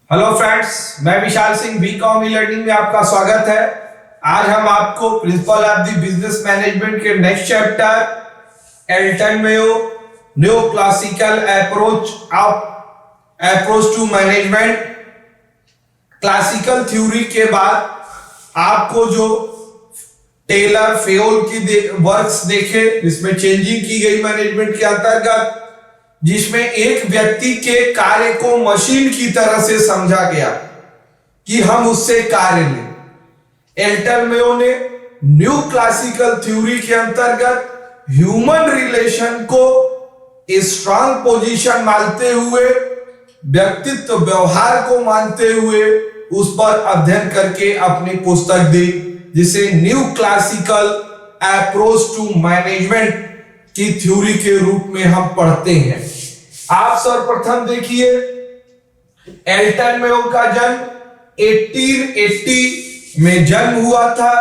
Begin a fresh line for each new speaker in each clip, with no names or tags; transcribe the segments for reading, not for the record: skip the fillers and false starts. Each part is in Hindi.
हेलो फ्रेंड्स, मैं Vishal Singh BCom e learning में आपका स्वागत है। आज हम आपको principle of the business management के next chapter Elton Mayo new classical approach to management classical theory के बाद आपको जो टेलर फेयोल की वर्क्स देखे जिसमें चेंजिंग की गई मैनेजमेंट के अंतर्गत, जिसमें एक व्यक्ति के कार्य को मशीन की तरह से समझा गया कि हम उससे कार्य लें। एल्टन मेयो ने न्यू क्लासिकल थ्योरी के अंतर्गत ह्यूमन रिलेशन को स्ट्रांग पोजीशन मानते हुए, व्यक्तित्व व्यवहार को मानते हुए उस पर अध्ययन करके अपनी पुस्तक दी, जिसे new classical approach to management की थ्योरी के रूप में हम पढ़ते हैं। आप सर्वप्रथम देखिए, एल्टन मेयो का जन्म 1880 में जन्म हुआ था।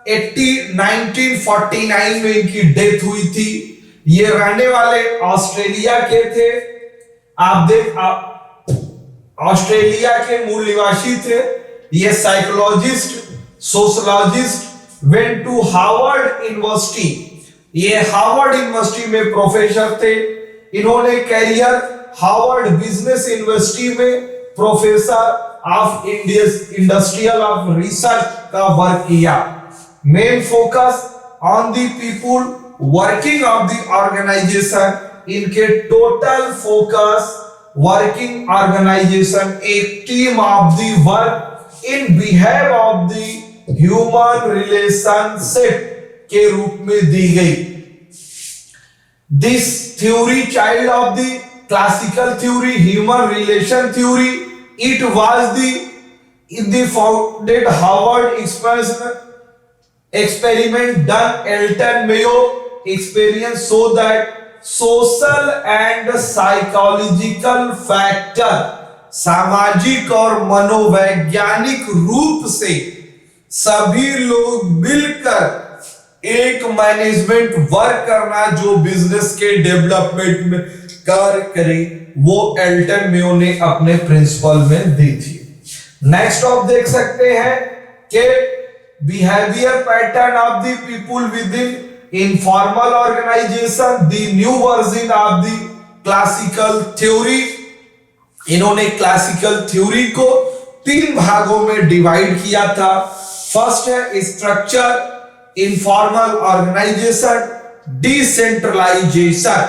1949 में इनकी डेथ हुई थी। ये रहने वाले ऑस्ट्रेलिया के थे। आप ऑस्ट्रेलिया के मूल निवासी थे। ये psychologist, sociologist, went to Harvard university. ये हार्वर्ड यूनिवर्सिटी में प्रोफेसर थे। इन्होंने कैरियर हार्वर्ड बिजनेस यूनिवर्सिटी में professor of industrial of research का वर्क किया। Main focus on the people working of the organisation. इनके टोटल फोकस वर्किंग ऑर्गेनाइजेशन, एक team of the work in behave of the human relationship के रूप में दी गई। This theory, child of the classical theory, human relation theory, it was the founded Harvard experiment done Elton Mayo experience so that social and psychological factor, सामाजिक और मनोवैज्ञानिक रूप से सभी लोग मिलकर एक मैनेजमेंट वर्क करना जो बिजनेस के डेवलपमेंट में कार्य करे, वो एल्टन मेयो ने अपने प्रिंसिपल में दी थी। नेक्स्ट आप देख सकते हैं कि behaviour pattern of the people with in informal organisation, the new version of the classical theory. इन्होंने क्लासिकल थ्योरी को 3 भागों में डिवाइड किया था। फर्स्ट है structure, informal organisation, decentralisation.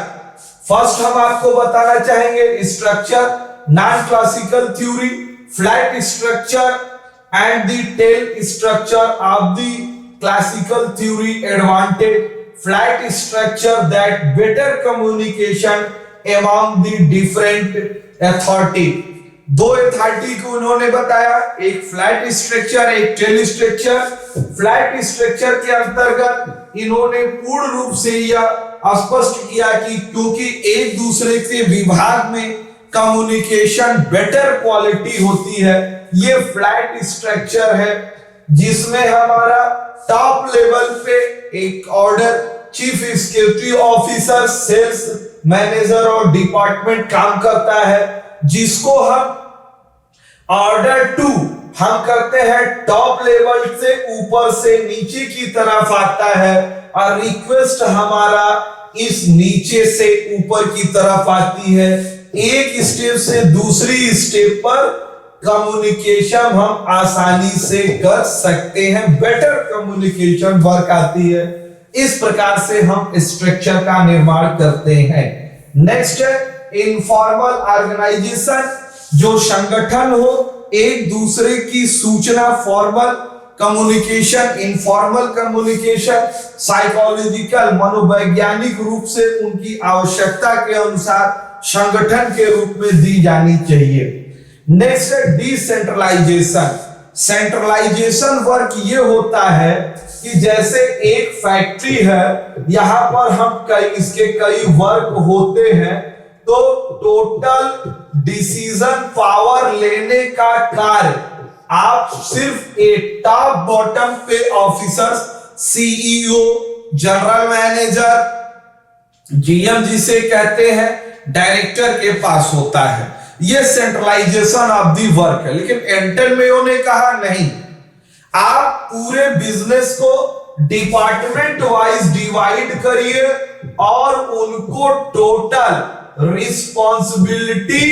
First हम आपको बताना चाहेंगे structure, non classical theory, flat structure and the tall structure of the classical theory advantage flat structure that better communication among the different authority. 2 authority को उन्होंने बताया, एक फ्लैट स्ट्रक्चर, एक टेल स्ट्रक्चर। फ्लैट स्ट्रक्चर के अंतर्गत इन्होंने पूर्ण रूप से यह स्पष्ट किया कि क्योंकि एक दूसरे के विभाग में कम्युनिकेशन बेटर क्वालिटी होती है, ये फ्लैट स्ट्रक्चर है जिसमें हमारा टॉप लेवल पे एक order, chief executive officer, sales manager और डिपार्टमेंट काम करता है, जिसको हम ऑर्डर 2 हम करते हैं टॉप लेवल से ऊपर से नीचे की तरफ आता है, और रिक्वेस्ट हमारा इस नीचे से ऊपर की तरफ आती है। एक स्टेप से दूसरी स्टेप पर कम्युनिकेशन हम आसानी से कर सकते हैं, बेटर कम्युनिकेशन वर्क आती है। इस प्रकार से हम स्ट्रक्चर का निर्माण करते हैं। नेक्स्ट है इनफॉर्मल ऑर्गेनाइजेशन, जो संगठन हो एक दूसरे की सूचना, formal communication, informal communication psychological, मनोवैज्ञानिक रूप से उनकी आवश्यकता के अनुसार संगठन के रूप में दी जानी चाहिए। नेक्स्ट है डिसेंट्रलाइजेशन। सेंट्रलाइजेशन वर्क ये होता है कि जैसे एक फैक्ट्री है, यहां पर इसके कई वर्क होते हैं, तो टोटल डिसीजन पावर लेने का कार्य आप सिर्फ एक टॉप बॉटम पे officers, CEO, general manager, GM जिसे कहते हैं, डायरेक्टर के पास होता है। ये सेंट्रलाइजेशन ऑफ दी वर्क है। लेकिन एंटन मेयो ने कहा नहीं, आप पूरे बिजनेस को डिपार्टमेंट वाइज डिवाइड करिए और उनको total responsibility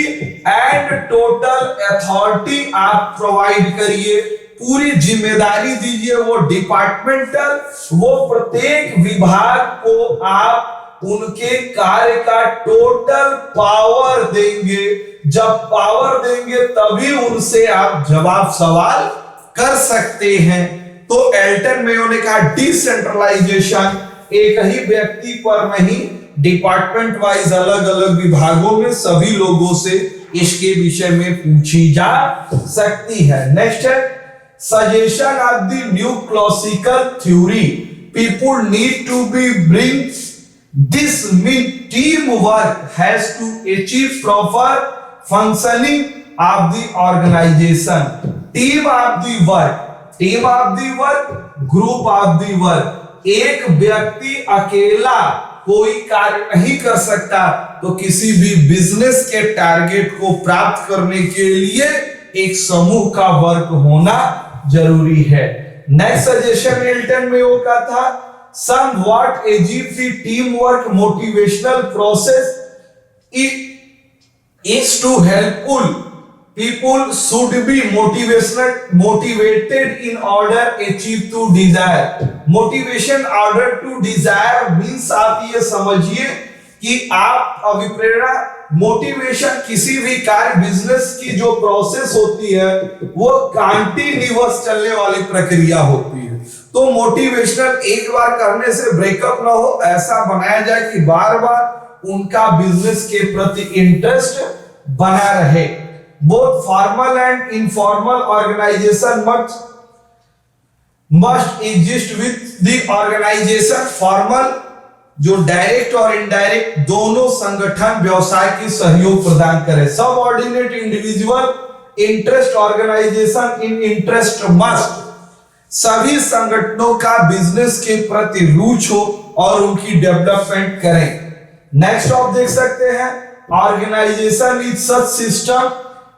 and total authority आप प्रोवाइड करिए, पूरी जिम्मेदारी दीजिए वो डिपार्टमेंटल, वो प्रत्येक विभाग को आप उनके कार्य का टोटल पावर देंगे। जब पावर देंगे तभी उनसे आप जवाब सवाल कर सकते हैं। तो एल्टन मेयो ने कहा डिसेंट्रलाइजेशन एक ही व्यक्ति पर नहीं, डिपार्टमेंट वाइज अलग अलग विभागों में सभी लोगों से इसके विषय में पूछी जा सकती है। नेक्स्ट है suggestion of the new classical theory, people need to be bring this mean team work has to achieve proper functioning of the organisation. Team of the work, team of the work, group of the work. एक व्यक्ति अकेला कोई कार्य नहीं कर सकता, तो किसी भी बिजनेस के टारगेट को प्राप्त करने के लिए एक समूह का वर्क होना जरूरी है। नेक्स्ट सजेशन एल्टन मेयो का था somewhat achieve the teamwork motivational process is to helpful. People should be motivated in order achieve to desire. Motivation order to desire means आप ये समझिए कि आप अभिप्रेरणा, मोटिवेशन किसी भी कार्य बिजनेस की जो प्रोसेस होती है वो कंटिन्यूअस चलने वाली प्रक्रिया होती है। तो मोटिवेशनल एक बार करने से ब्रेकअप ना हो, ऐसा बनाया जाए कि बार बार उनका बिजनेस के प्रति इंटरेस्ट बना रहे। Both formal and informal organisation must exist with the organisation. Formal जो डायरेक्ट और इनडायरेक्ट दोनों संगठन व्यवसाय की सहयोग प्रदान करे। Subordinate individual interest organisation in interest must. सभी संगठनों का बिजनेस के प्रति रुचि हो और उनकी डेवलपमेंट करें। नेक्स्ट आप देख सकते हैं organisation is such system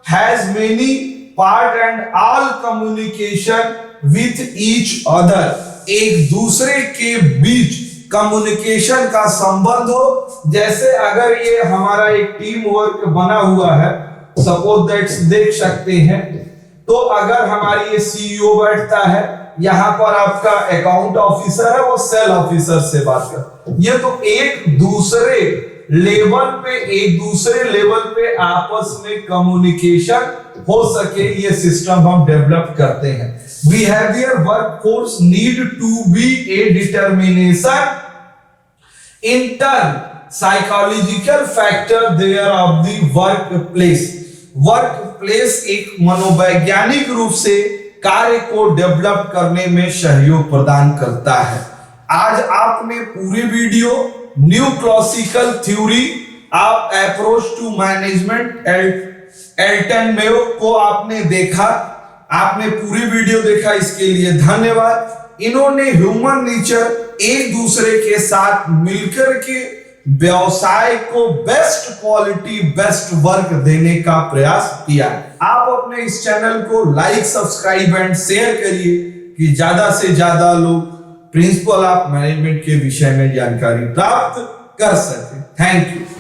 has many part and all communication with each other. एक दूसरे के बीच कम्युनिकेशन का संबंध हो। जैसे अगर ये हमारा एक टीम वर्क बना हुआ है, सपोज दैट देख सकते हैं, तो अगर हमारी ये सीईओ बैठता है, यहां पर आपका अकाउंट ऑफिसर है, वो सेल ऑफिसर से बात कर, ये तो एक दूसरे लेवल पे आपस में कम्युनिकेशन हो सके, ये सिस्टम हम डेवलप करते हैं। Behaviour workforce need to be a determination in turn psychological factor there of the work place. Work place एक मनोवैज्ञानिक रूप से कार्य को डेवलप करने में सहयोग प्रदान करता है। आज आपने पूरी video new classical theory of approach to management Elton Mayo को आपने देखा, आपने पूरी वीडियो देखा, इसके लिए धन्यवाद। इन्होंने ह्यूमन नेचर एक दूसरे के साथ मिलकर के व्यवसाय को बेस्ट क्वालिटी बेस्ट वर्क देने का प्रयास किया। आप अपने इस चैनल को लाइक सब्सक्राइब एंड शेयर करिए कि ज्यादा से ज्यादा लोग प्रिंसिपल ऑफ मैनेजमेंट के विषय में जानकारी प्राप्त कर सके। Thank you.